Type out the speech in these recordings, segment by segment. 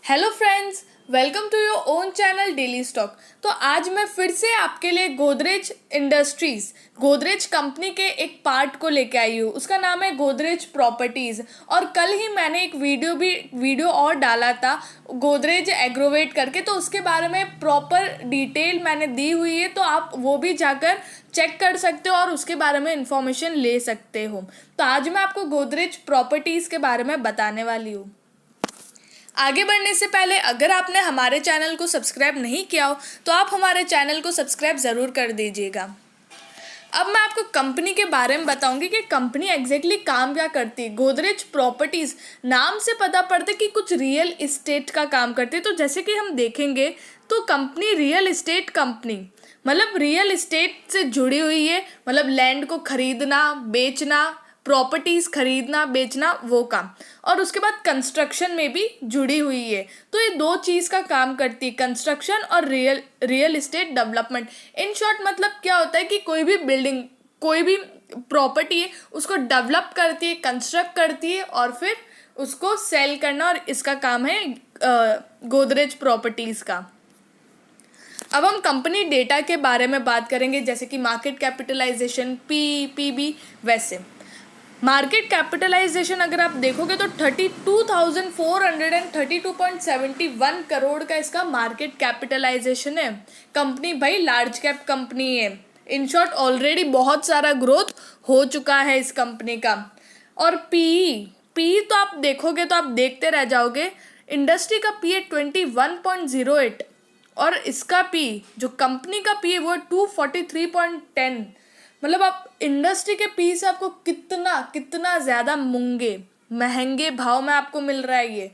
Hello friends, welcome to your own channel daily stock. तो आज मैं फिर से आपके लिए गोदरेज इंडस्ट्रीज़, गोदरेज कंपनी के एक पार्ट को लेके आई हूँ। उसका नाम है गोदरेज प्रॉपर्टीज़। और कल ही मैंने एक वीडियो और डाला था गोदरेज एग्रोवेट करके, तो उसके बारे में प्रॉपर डिटेल मैंने दी हुई है, तो आप वो भी जाकर चेक कर सकते हो और उसके बारे में इंफॉर्मेशन ले सकते हो। तो आज मैं आपको गोदरेज प्रॉपर्टीज़ के बारे में बताने वाली हूँ। आगे बढ़ने से पहले अगर आपने हमारे चैनल को सब्सक्राइब नहीं किया हो तो आप हमारे चैनल को सब्सक्राइब ज़रूर कर दीजिएगा। अब मैं आपको कंपनी के बारे में बताऊंगी कि कंपनी एग्जैक्टली काम क्या करती है। गोदरेज प्रॉपर्टीज़ नाम से पता पड़ता है कि कुछ रियल इस्टेट का काम करती है। तो जैसे कि हम देखेंगे तो कंपनी रियल इस्टेट कंपनी मतलब रियल इस्टेट से जुड़ी हुई है, मतलब लैंड को खरीदना बेचना, प्रॉपर्टीज़ खरीदना बेचना वो काम, और उसके बाद कंस्ट्रक्शन में भी जुड़ी हुई है। तो ये दो चीज़ का काम करती है, कंस्ट्रक्शन और real estate development. In short मतलब क्या होता है कि कोई भी बिल्डिंग, कोई भी प्रॉपर्टी है उसको डेवलप करती है, कंस्ट्रक्ट करती है और फिर उसको सेल करना, और इसका काम है गोदरेज प्रॉपर्टीज़ का। अब हम कंपनी डेटा के बारे में बात करेंगे, जैसे कि मार्केट कैपिटलाइजेशन, पीबी। वैसे मार्केट कैपिटलाइजेशन अगर आप देखोगे तो 32,432.71 करोड़ का इसका मार्केट कैपिटलाइजेशन है। कंपनी भाई लार्ज कैप कंपनी है। इन शॉर्ट ऑलरेडी बहुत सारा ग्रोथ हो चुका है इस कंपनी का। और पी तो आप देखोगे तो आप देखते रह जाओगे। इंडस्ट्री का पी है 21.08 और इसका पी, जो कंपनी का पी है वो है 243.10। मतलब आप इंडस्ट्री के पी से आपको कितना ज़्यादा महंगे भाव में आपको मिल रहा है ये।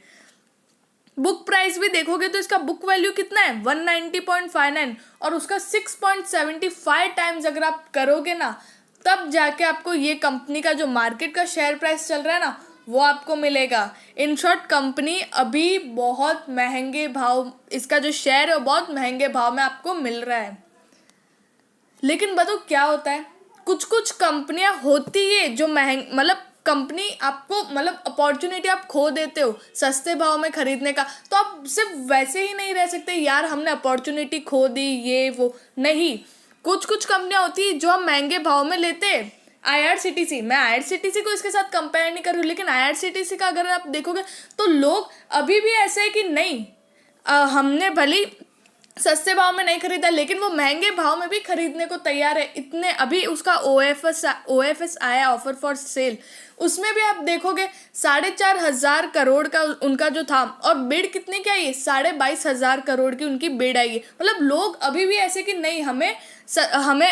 बुक प्राइस भी देखोगे तो इसका बुक वैल्यू कितना है 190.59 और उसका 6.75 टाइम्स अगर आप करोगे ना, तब जाके आपको ये कंपनी का जो मार्केट का शेयर प्राइस चल रहा है ना वो आपको मिलेगा। इन शॉर्ट कंपनी अभी बहुत महंगे भाव, इसका जो शेयर है वो बहुत महंगे भाव में आपको मिल रहा है। लेकिन बताओ क्या होता है, कुछ कंपनियां होती है जो मतलब कंपनी आपको मतलब अपॉर्चुनिटी आप खो देते हो सस्ते भाव में खरीदने का, तो आप सिर्फ वैसे ही नहीं रह सकते यार हमने अपॉर्चुनिटी खो दी ये वो नहीं। कुछ कंपनियां होती है जो हम महंगे भाव में लेते हैं। IRCTC, मैं IRCTC को इसके साथ कंपेयर नहीं कर रही हूँ, लेकिन IRCTC का अगर आप देखोगे तो लोग अभी भी ऐसे है कि नहीं, हमने भले सस्ते भाव में नहीं खरीदा लेकिन वो महंगे भाव में भी खरीदने को तैयार है। इतने अभी उसका OFS आया, ऑफर फॉर सेल, उसमें भी आप देखोगे 4,500 करोड़ का उनका जो था, और बिड कितने की आई है 22,500 करोड़ की उनकी बिड आई है। मतलब लोग अभी भी ऐसे कि नहीं हमें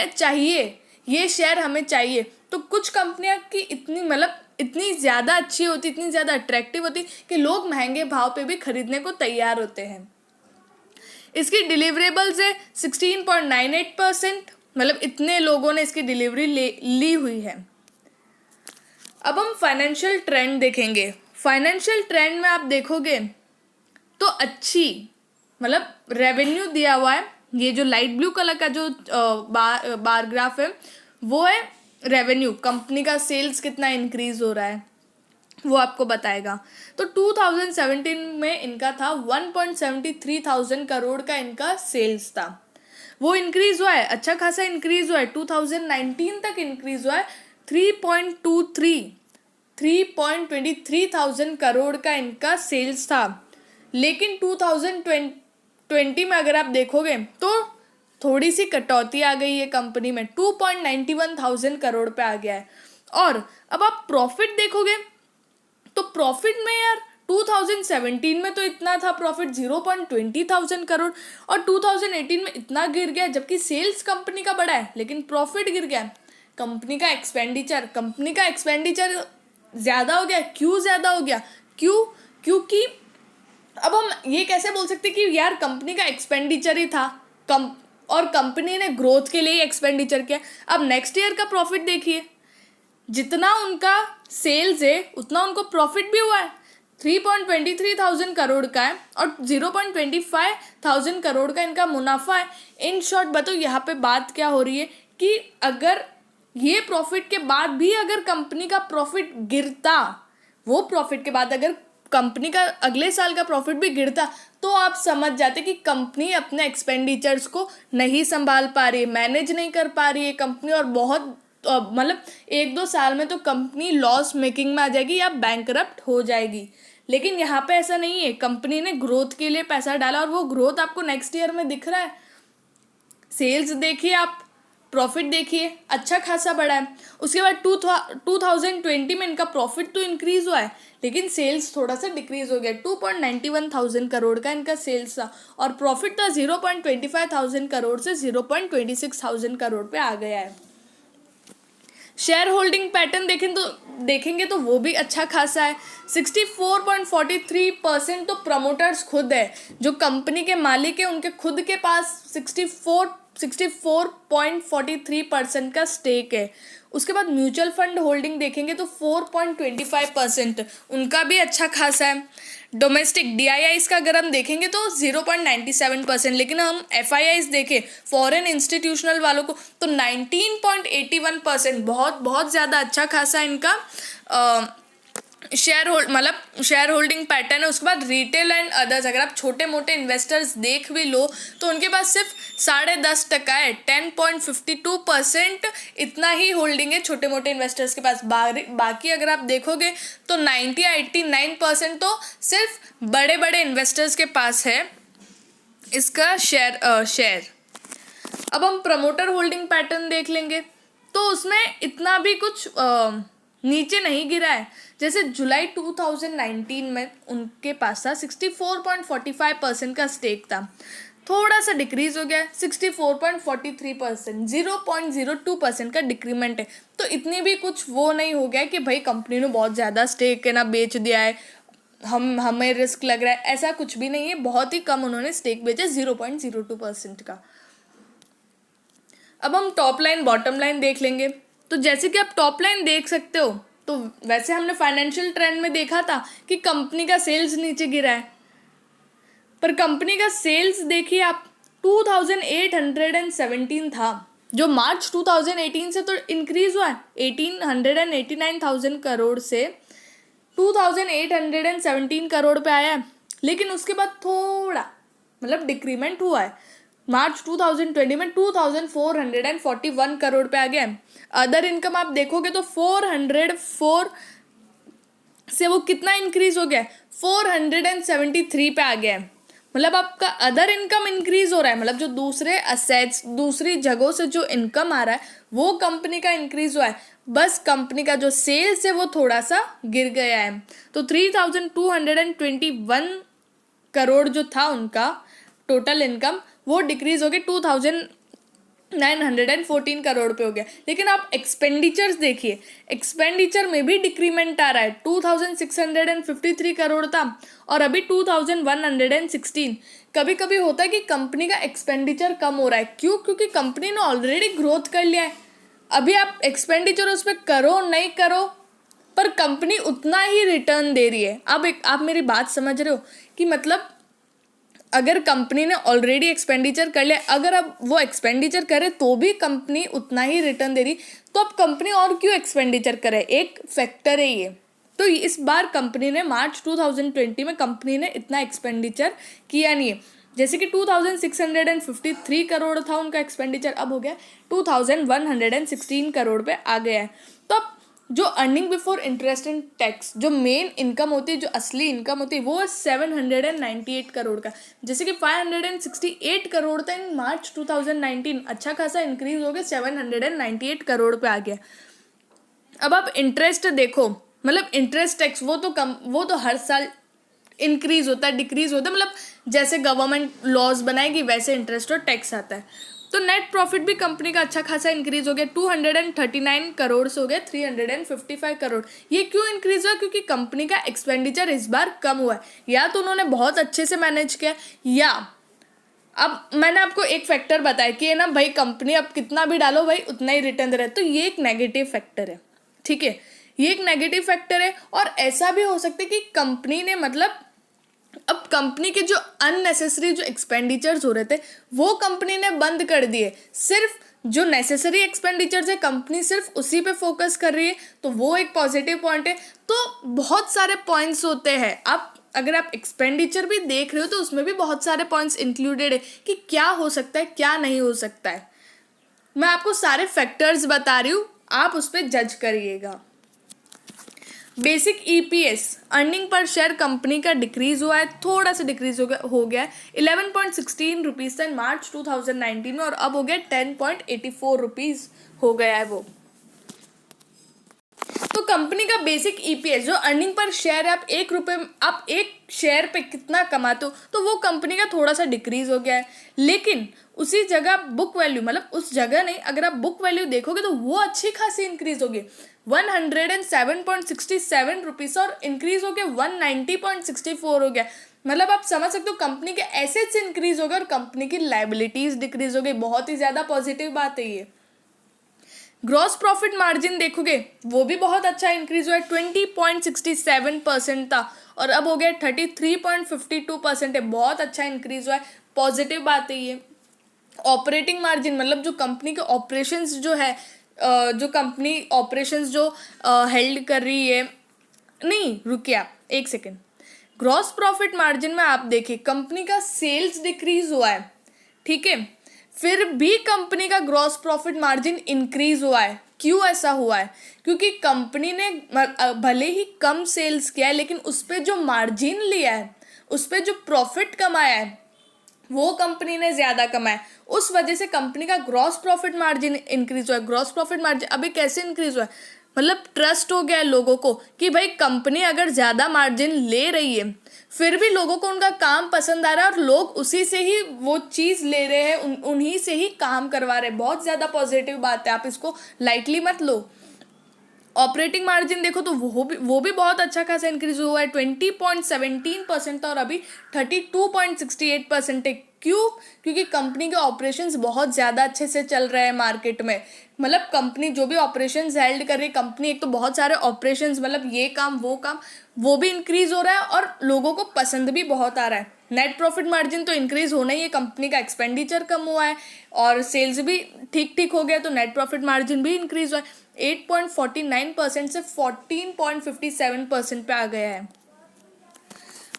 चाहिए ये शेयर, हमें चाहिए। तो कुछ कंपनियां की इतनी ज़्यादा अच्छी होती, इतनी ज़्यादा अट्रैक्टिव होती कि लोग महंगे भाव पे भी खरीदने को तैयार होते हैं। इसकी डिलीवरेबल्स है 16.98%, मतलब इतने लोगों ने इसकी डिलीवरी ली हुई है। अब हम फाइनेंशियल ट्रेंड देखेंगे। फाइनेंशियल ट्रेंड में आप देखोगे तो अच्छी मतलब रेवेन्यू दिया हुआ है। ये जो लाइट ब्लू कलर का जो बार ग्राफ है वो है रेवेन्यू, कंपनी का सेल्स कितना इंक्रीज हो रहा है वो आपको बताएगा। तो 2017 में इनका था 1.73 थाउजेंड करोड़ का इनका सेल्स था, वो इंक्रीज हुआ है, अच्छा खासा इंक्रीज हुआ है। 2019 तक इंक्रीज हुआ है 3.23 थाउजेंड करोड़ का इनका सेल्स था। लेकिन 2020 में अगर आप देखोगे तो थोड़ी सी कटौती आ गई है कंपनी में, 2.91 थाउजेंड करोड़ पे आ गया है। और अब आप प्रॉफिट देखोगे तो प्रॉफिट में यार 2017 में तो इतना था प्रॉफिट 0.20 थाउजेंड करोड़, और 2018 में इतना गिर गया, जबकि सेल्स कंपनी का बढ़ा है लेकिन प्रॉफिट गिर गया। कंपनी का एक्सपेंडिचर ज़्यादा हो गया। क्यों ज़्यादा हो गया? क्योंकि अब हम ये कैसे बोल सकते कि यार कंपनी का एक्सपेंडिचर ही था और कंपनी ने ग्रोथ के लिए एक्सपेंडिचर किया। अब नेक्स्ट ईयर का प्रॉफिट देखिए, जितना उनका सेल्स है उतना उनको प्रॉफिट भी हुआ है, 3.23 थाउजेंड करोड़ का है और 0.25 थाउजेंड करोड़ का इनका मुनाफा है। इन शॉर्ट बताओ यहाँ पे बात क्या हो रही है कि अगर ये प्रॉफिट के बाद भी अगर कंपनी का प्रॉफिट गिरता, वो प्रॉफिट के बाद अगर कंपनी का अगले साल का प्रॉफिट भी गिरता तो आप समझ जाते कि कंपनी अपने एक्सपेंडिचर्स को नहीं संभाल पा रही है, मैनेज नहीं कर पा रही है कंपनी, और बहुत मतलब 1-2 साल में तो कंपनी लॉस मेकिंग में आ जाएगी या बैंकरप्ट हो जाएगी। लेकिन यहाँ पे ऐसा नहीं है, कंपनी ने ग्रोथ के लिए पैसा डाला और वो ग्रोथ आपको नेक्स्ट ईयर में दिख रहा है। सेल्स देखिए आप, प्रॉफिट देखिए अच्छा खासा बढ़ा है। उसके बाद 2020 में इनका प्रॉफिट तो इंक्रीज हुआ है लेकिन सेल्स थोड़ा सा डिक्रीज हो गया। 2.91,000 करोड़ का इनका सेल्स था और प्रॉफिट था 0.25,000 करोड़ से 0.26,000 करोड़ पे आ गया है। शेयर होल्डिंग पैटर्न देखेंगे तो वो भी अच्छा खासा है। 64.43% तो प्रमोटर्स खुद है, जो कंपनी के मालिक है उनके खुद के पास 64.43% का स्टेक है। उसके बाद म्यूचुअल फंड होल्डिंग देखेंगे तो 4.25% उनका भी अच्छा खासा है। डोमेस्टिक DIIs का अगर हम देखेंगे तो 0.97%, लेकिन हम FIIs देखें फॉरेन इंस्टीट्यूशनल वालों को तो 19.81%, बहुत ज़्यादा अच्छा खासा इनका शेयर होल्डिंग पैटर्न है। उसके बाद रिटेल एंड अदर्स, अगर आप छोटे मोटे इन्वेस्टर्स देख भी लो तो उनके पास सिर्फ 10.5% है, 10.52% इतना ही होल्डिंग है छोटे मोटे इन्वेस्टर्स के पास। बाकी अगर आप देखोगे तो 90 या 89% तो सिर्फ बड़े बड़े इन्वेस्टर्स के पास है इसका शेयर। अब हम प्रमोटर होल्डिंग पैटर्न देख लेंगे तो उसमें इतना भी कुछ नीचे नहीं गिरा है। जैसे जुलाई 2019 में उनके पास था 64.45% का स्टेक था, थोड़ा सा डिक्रीज हो गया 64.43%, 0.02% का डिक्रीमेंट है। तो इतनी भी कुछ वो नहीं हो गया कि भाई कंपनी ने बहुत ज़्यादा स्टेक है ना बेच दिया है, हमें रिस्क लग रहा है, ऐसा कुछ भी नहीं है। बहुत ही कम उन्होंने स्टेक बेचा 0.02% का। अब हम टॉप लाइन बॉटम लाइन देख लेंगे तो जैसे कि आप टॉप लाइन देख सकते हो तो वैसे हमने फाइनेंशियल ट्रेंड में देखा था कि कंपनी का सेल्स नीचे गिरा है, पर कंपनी का सेल्स देखिए आप 2817 था जो मार्च 2018 से तो इंक्रीज हुआ है 1889,000 करोड़ से 2817 करोड़ पे आया है। लेकिन उसके बाद थोड़ा मतलब डिक्रीमेंट हुआ है, मार्च 2020 में 2441 करोड़ पे आ गया। अदर इनकम आप देखोगे तो 404 से वो कितना इंक्रीज हो गया 473 पे आ गया है। मतलब आपका अदर इनकम इंक्रीज हो रहा है, मतलब जो दूसरे असेट्स दूसरी जगहों से जो इनकम आ रहा है वो कंपनी का इंक्रीज हुआ है, बस कंपनी का जो सेल्स है वो थोड़ा सा गिर गया है। तो 3221 करोड़ जो था उनका टोटल इनकम वो डिक्रीज हो गया 2914 करोड़ पे हो गया। लेकिन आप एक्सपेंडिचर्स देखिए, एक्सपेंडिचर में भी डिक्रीमेंट आ रहा है 2653 करोड़ था और अभी 2116। कभी कभी होता है कि कंपनी का एक्सपेंडिचर कम हो रहा है, क्यों? क्योंकि कंपनी ने ऑलरेडी ग्रोथ कर लिया है। अभी आप एक्सपेंडिचर उस पर करो नहीं करो पर कंपनी उतना ही रिटर्न दे रही है। अब आप मेरी बात समझ रहे हो कि मतलब अगर कंपनी ने ऑलरेडी एक्सपेंडिचर कर लिया, अगर अब वो एक्सपेंडिचर करे तो भी कंपनी उतना ही रिटर्न दे रही, तो अब कंपनी और क्यों एक्सपेंडिचर करे? एक फैक्टर है ये। तो इस बार कंपनी ने मार्च 2020 में कंपनी ने इतना एक्सपेंडिचर किया नहीं है। जैसे कि 2653 करोड़ था उनका एक्सपेंडिचर, अब हो गया 2116 करोड़ पे आ गया है। तो अब जो earning before interest and tax जो मेन इनकम होती है, जो असली इनकम होती है, वो है 798 करोड़ का। जैसे कि 568 करोड़ था इन मार्च 2019, अच्छा खासा इंक्रीज हो गया 798 करोड़ पे आ गया। अब आप इंटरेस्ट देखो, मतलब इंटरेस्ट टैक्स वो तो हर साल इंक्रीज होता है डिक्रीज होता है, मतलब जैसे गवर्नमेंट लॉज बनाएगी वैसे इंटरेस्ट और टैक्स आता है। तो नेट प्रॉफिट भी कंपनी का अच्छा खासा इंक्रीज हो गया 239 करोड़ से हो गया 355 करोड़। ये क्यों इंक्रीज हुआ? क्योंकि कंपनी का एक्सपेंडिचर इस बार कम हुआ है, या तो उन्होंने बहुत अच्छे से मैनेज किया, या अब मैंने आपको एक फैक्टर बताया कि है ना भाई कंपनी अब कितना भी डालो भाई उतना ही रिटर्न दे रहा है, तो ये एक नेगेटिव फैक्टर है। ठीक है, ये एक नेगेटिव फैक्टर है। और ऐसा भी हो सकता है कि कंपनी ने मतलब अब कंपनी के जो अननेसेसरी जो एक्सपेंडिचर्स हो रहे थे वो कंपनी ने बंद कर दिए, सिर्फ जो नेसेसरी एक्सपेंडिचर्स है कंपनी सिर्फ उसी पे फोकस कर रही है, तो वो एक पॉजिटिव पॉइंट है। तो बहुत सारे पॉइंट्स होते हैं, आप अगर आप एक्सपेंडिचर भी देख रहे हो तो उसमें भी बहुत सारे पॉइंट्स इंक्लूडेड है कि क्या हो सकता है क्या नहीं हो सकता है। मैं आपको सारे फैक्टर्स बता रही हूँ, आप उस पर जज करिएगा। Basic EPS earning per share company का डिक्रीज हुआ है, थोड़ा सा डिक्रीज हो गया है 11.16 रुपीज़ था मार्च 2019 में, और अब हो गया 10.84 रुपीज़ हो गया है वो। तो कंपनी का बेसिक ईपीएस जो अर्निंग पर शेयर है, आप एक शेयर पे कितना कमाते हो, तो वो कंपनी का थोड़ा सा डिक्रीज हो गया है। लेकिन उसी जगह बुक वैल्यू, मतलब उस जगह नहीं, अगर आप बुक वैल्यू देखोगे तो वो अच्छी खासी इंक्रीज होगी 107.67 रुपीज़, और इंक्रीज हो गया 190.64 हो गया। मतलब आप समझ सकते हो कंपनी के एसेट्स इंक्रीज हो गए और कंपनी की लाइबिलिटीज डिक्रीज हो गई। बहुत ही ज़्यादा पॉजिटिव बात है ये। ग्रॉस प्रॉफिट मार्जिन देखोगे वो भी बहुत अच्छा इंक्रीज हुआ है, 20.67% था और अब हो गया 33.52% है। बहुत अच्छा इंक्रीज हुआ है, पॉजिटिव बात है ये। ऑपरेटिंग मार्जिन मतलब जो कंपनी के ऑपरेशंस जो है, जो कंपनी ऑपरेशंस जो हेल्ड कर रही है, नहीं रुकिए आप एक सेकेंड। ग्रॉस प्रॉफिट मार्जिन में आप देखिए कंपनी का सेल्स डिक्रीज हुआ है, ठीक है, फिर भी कंपनी का ग्रॉस प्रॉफिट मार्जिन इंक्रीज हुआ है। क्यों ऐसा हुआ है? क्योंकि कंपनी ने भले ही कम सेल्स किया है लेकिन उस पर जो मार्जिन लिया है, उस पर जो प्रॉफिट कमाया है, वो कंपनी ने ज़्यादा कमाया, उस वजह से कंपनी का ग्रॉस प्रॉफिट मार्जिन इंक्रीज हुआ है। ग्रॉस प्रॉफिट मार्जिन अभी कैसे इंक्रीज हुआ है? मतलब ट्रस्ट हो गया है लोगों को कि भाई कंपनी अगर ज़्यादा मार्जिन ले रही है फिर भी लोगों को उनका काम पसंद आ रहा है और लोग उसी से ही वो चीज़ ले रहे हैं, उन्हीं से ही काम करवा रहे हैं। बहुत ज़्यादा पॉजिटिव बात है, आप इसको लाइटली मत लो। ऑपरेटिंग मार्जिन देखो तो वो भी बहुत अच्छा खासा इंक्रीज हुआ है, 20.17% था और अभी 32.68% है। क्यों? क्योंकि कंपनी के ऑपरेशंस बहुत ज़्यादा अच्छे से चल रहे हैं मार्केट में। मतलब कंपनी जो भी ऑपरेशंस हेल्ड कर रही है कंपनी, एक तो बहुत सारे ऑपरेशंस, मतलब ये काम वो भी इंक्रीज हो रहा है और लोगों को पसंद भी बहुत आ रहा है। नेट प्रॉफिट मार्जिन तो इंक्रीज होना ही है, कंपनी का एक्सपेंडिचर कम हुआ है और सेल्स भी ठीक ठीक हो गया, तो नेट प्रॉफिट मार्जिन भी इंक्रीज हुआ है, 8.49% से 14.57% पे आ गया है।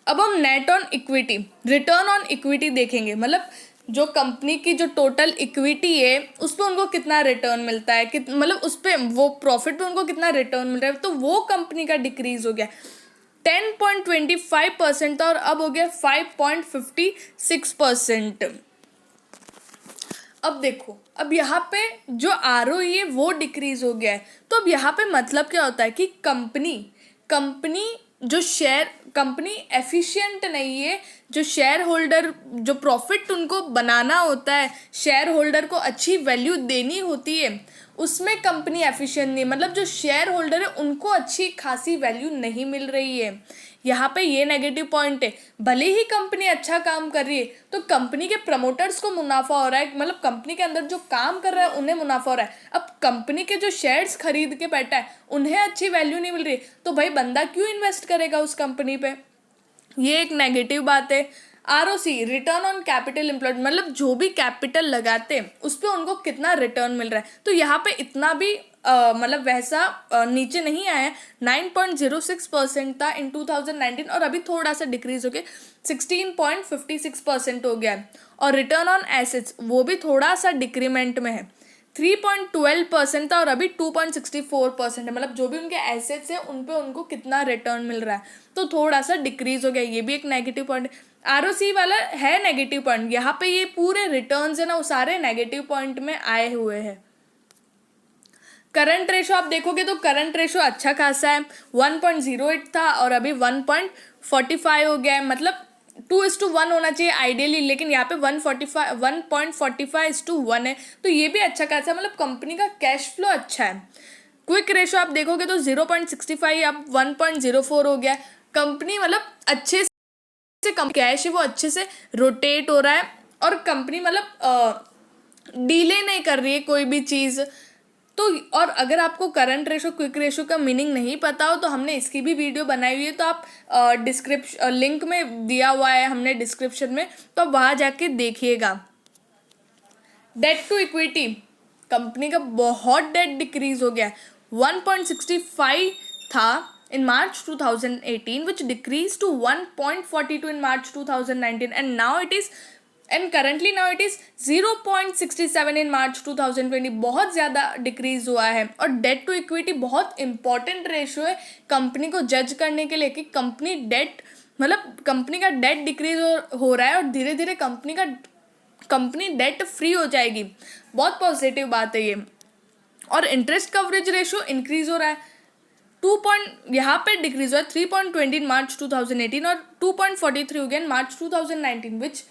अब हम net on equity, return on equity देखेंगे। मतलब जो कंपनी की जो टोटल इक्विटी है उस पर उनको कितना रिटर्न मिलता है, मतलब उस पर वो प्रॉफिट पे उनको कितना रिटर्न मिल रहा है, तो वो कंपनी का डिक्रीज हो गया, 10.25% था और अब हो गया 5.56%। अब देखो, अब यहाँ पे जो ROE है वो डिक्रीज हो गया है, तो अब यहाँ पे मतलब क्या होता है कि कंपनी कंपनी एफिशिएंट नहीं है। जो शेयर होल्डर, जो प्रॉफिट उनको बनाना होता है, शेयर होल्डर को अच्छी वैल्यू देनी होती है, उसमें कंपनी एफिशिएंट नहीं, मतलब जो शेयर होल्डर है उनको अच्छी खासी वैल्यू नहीं मिल रही है। यहाँ पे ये नेगेटिव पॉइंट है। भले ही कंपनी अच्छा काम कर रही है तो कंपनी के प्रमोटर्स को मुनाफा हो रहा है, मतलब कंपनी के अंदर जो काम कर रहा है उन्हें मुनाफा हो रहा है। अब कंपनी के जो शेयर्स खरीद के बैठा है उन्हें अच्छी वैल्यू नहीं मिल रही, तो भाई बंदा क्यों इन्वेस्ट करेगा उस कंपनी पे? ये एक नेगेटिव बात है। ROC, return on capital employed, मतलब जो भी कैपिटल लगाते हैं उस पर उनको कितना रिटर्न मिल रहा है, तो यहाँ पे इतना भी मतलब वैसा नीचे नहीं आया, 9.06% था इन 2019 और अभी थोड़ा सा डिक्रीज हो गया 16.56% हो गया है। और रिटर्न ऑन एसेट्स वो भी थोड़ा सा डिक्रीमेंट में है, 3.12% था और अभी 2.64% है। मतलब जो भी उनके एसेट्स हैं उन पे उनको कितना रिटर्न मिल रहा है, तो थोड़ा सा डिक्रीज हो गया, ये भी एक नेगेटिव पॉइंट है। ROC वाला है नेगेटिव पॉइंट, यहाँ पे ये पूरे रिटर्न्स है ना वो सारे नेगेटिव पॉइंट में आए हुए हैं। करंट रेशो आप देखोगे तो करंट रेशो अच्छा खासा है, 1.08 था और अभी 1.45 हो गया है। मतलब 2:1 होना चाहिए आइडियली, लेकिन यहाँ पे 1.45:1 है, तो ये भी अच्छा खासा है। मतलब कंपनी का कैश फ्लो अच्छा है। क्विक रेशो आप देखोगे तो 0.65 अब 1.04 हो गया। कंपनी मतलब अच्छे से कैश है वो अच्छे से रोटेट हो रहा है और कंपनी मतलब डीले नहीं कर रही है कोई भी चीज़। तो और अगर आपको करंट रेशो क्विक रेशो का मीनिंग नहीं पता हो तो हमने इसकी भी वीडियो बनाई हुई है, तो आप डिस्क्रिप्शन लिंक में दिया हुआ है हमने डिस्क्रिप्शन में, तो आप वहाँ जाके देखिएगा। डेट टू इक्विटी कंपनी का बहुत डेट डिक्रीज हो गया है. 1.65 था in March 2018, which decreased to 1.42 in March 2019, and currently now it is 0.67 in March 2020. बहुत ज़्यादा डिक्रीज हुआ है. और डेट टू इक्विटी बहुत इंपॉर्टेंट रेशियो है कंपनी को जज करने के लिए कि कंपनी डेट मतलब कंपनी का डेट डिक्रीज हो रहा है और धीरे धीरे कंपनी डेट फ्री हो जाएगी. बहुत पॉजिटिव बात है ये. और इंटरेस्ट कवरेज रेशियो इंक्रीज हो रहा है. यहाँ पे डिक्रीज हुआ है 3.20 इन मार्च 2018 और 2.43 हो गया इन मार्च 2019, विच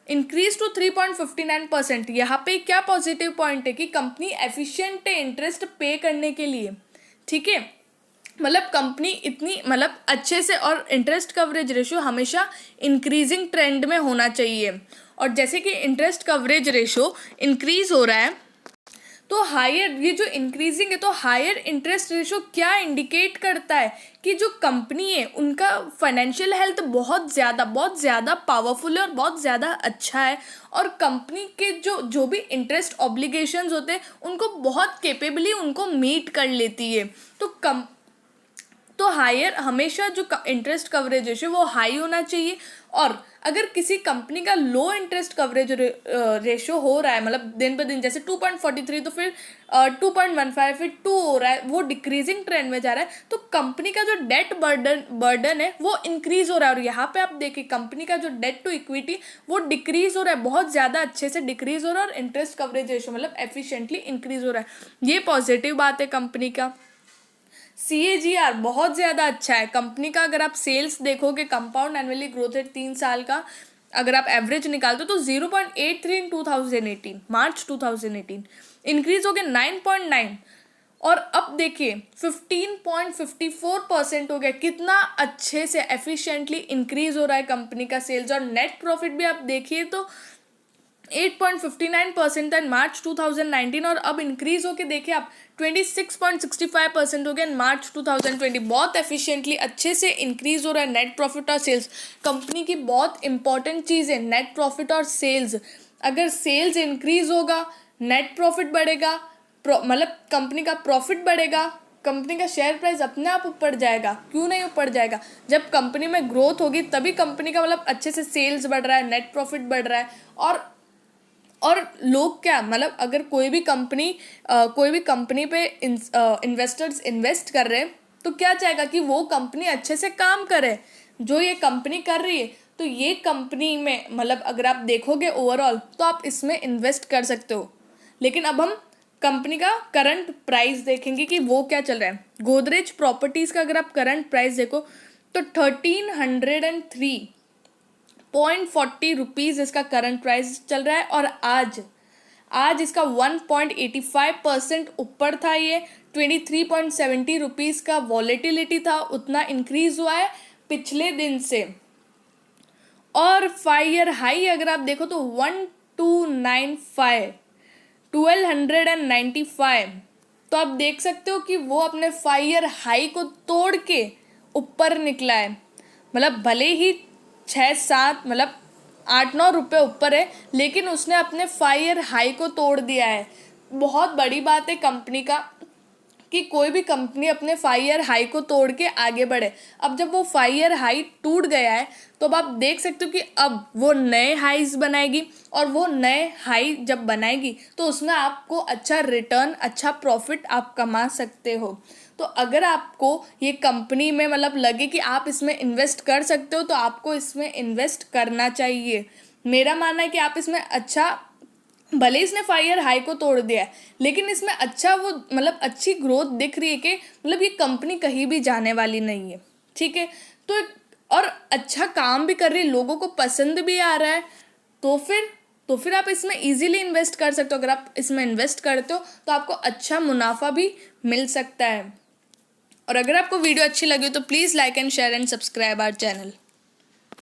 इंक्रीज टू 3.59%. यहाँ पे क्या पॉजिटिव पॉइंट है कि कंपनी एफिशिएंट है इंटरेस्ट पे करने के लिए. ठीक है, मतलब कंपनी इतनी मतलब अच्छे से, और इंटरेस्ट कवरेज रेशियो हमेशा इंक्रीजिंग ट्रेंड में होना चाहिए. और जैसे कि इंटरेस्ट कवरेज रेशियो इंक्रीज हो रहा है तो हायर, ये जो इंक्रीजिंग है तो हायर इंटरेस्ट रेशियो क्या इंडिकेट करता है कि जो कंपनी है उनका फाइनेंशियल हेल्थ बहुत ज़्यादा पावरफुल है और बहुत ज़्यादा अच्छा है. और कंपनी के जो भी इंटरेस्ट ऑब्लिगेशंस होते हैं उनको बहुत केपेबली उनको मीट कर लेती है. तो हायर हमेशा जो इंटरेस्ट कवरेज रेशियो वो हाई होना चाहिए. और अगर किसी कंपनी का लो इंटरेस्ट कवरेज रेशियो हो रहा है, मतलब दिन पर दिन जैसे 2.43 तो फिर 2.15 फिर 2 हो रहा है, वो डिक्रीजिंग ट्रेंड में जा रहा है, तो कंपनी का जो डेट बर्डन है वो इंक्रीज हो रहा है. और यहाँ पे आप देखिए कंपनी का जो डेट टू इक्विटी वो डिक्रीज हो रहा है, बहुत ज़्यादा अच्छे से डिक्रीज हो रहा है. और इंटरेस्ट कवरेज रेशियो मतलब एफिशिएंटली इंक्रीज हो रहा है. ये पॉजिटिव बात है कंपनी का. CAGR बहुत ज़्यादा अच्छा है कंपनी का. अगर आप सेल्स देखोगे कंपाउंड एनुअली ग्रोथ रेट 3 साल का अगर आप एवरेज निकालते हो तो 0.83 इन 2018 मार्च 2018 इंक्रीज हो गया 9.9. और अब देखिए 15.54% हो गया. कितना अच्छे से एफिशिएंटली इंक्रीज हो रहा है कंपनी का सेल्स. और नेट प्रॉफिट भी आप देखिए तो 8.59% था इन मार्च 2019 और अब इंक्रीज होके देखिए आप 26.65% हो गया इन मार्च 2020. बहुत एफिशिएंटली अच्छे से इंक्रीज हो रहा है नेट प्रॉफिट और सेल्स. कंपनी की बहुत इंपॉर्टेंट चीज़ है नेट प्रॉफिट और सेल्स. अगर सेल्स इंक्रीज होगा नेट प्रॉफिट बढ़ेगा, मतलब कंपनी का प्रॉफिट बढ़ेगा, कंपनी का शेयर प्राइस अपने आप ऊपर जाएगा. क्यों नहीं ऊपर जाएगा? जब कंपनी में ग्रोथ होगी तभी कंपनी का मतलब अच्छे से सेल्स बढ़ रहा है, नेट प्रॉफिट बढ़ रहा है. और लोग क्या, मतलब अगर कोई भी कंपनी पे इन्वेस्टर्स इन्वेस्ट कर रहे हैं तो क्या चाहेगा कि वो कंपनी अच्छे से काम करे जो ये कंपनी कर रही है. तो ये कंपनी में मतलब अगर आप देखोगे ओवरऑल तो आप इसमें इन्वेस्ट कर सकते हो. लेकिन अब हम कंपनी का करंट प्राइस देखेंगे कि वो क्या चल रहा है. गोदरेज प्रॉपर्टीज़ का अगर आप करंट प्राइस देखो तो 1303.40 रुपीज़ इसका करंट प्राइस चल रहा है. और आज इसका 1.85% ऊपर था. ये 23.70 रुपीज़ का वॉलेटिलिटी था, उतना इंक्रीज हुआ है पिछले दिन से. और 5 ईयर हाई अगर आप देखो तो 1295. तो आप देख सकते हो कि वो अपने 5 ईयर हाई को तोड़ के ऊपर निकला है. मतलब भले ही 6-7 मतलब 8-9 रुपये ऊपर है लेकिन उसने अपने 5 ईयर हाई को तोड़ दिया है. बहुत बड़ी बात है कंपनी का कि कोई भी कंपनी अपने 5 ईयर हाई को तोड़ के आगे बढ़े. अब जब वो 5 ईयर हाई टूट गया है तो अब आप देख सकते हो कि अब वो नए हाईज बनाएगी. और वो नए हाई जब बनाएगी तो उसमें आपको अच्छा रिटर्न, अच्छा प्रॉफिट आप कमा सकते हो. तो अगर आपको ये कंपनी में मतलब लगे कि आप इसमें इन्वेस्ट कर सकते हो तो आपको इसमें इन्वेस्ट करना चाहिए. मेरा मानना है कि आप इसमें अच्छा, भले इसने 5 ईयर हाई को तोड़ दिया है लेकिन इसमें अच्छा वो मतलब अच्छी ग्रोथ दिख रही है कि मतलब ये कंपनी कहीं भी जाने वाली नहीं है. ठीक है, तो और अच्छा काम भी कर रही है, लोगों को पसंद भी आ रहा है. तो फिर आप इसमें इजीली इन्वेस्ट कर सकते हो. अगर आप इसमें इन्वेस्ट करते हो तो आपको अच्छा मुनाफा भी मिल सकता है. और अगर आपको वीडियो अच्छी लगी तो please like and share and subscribe our channel.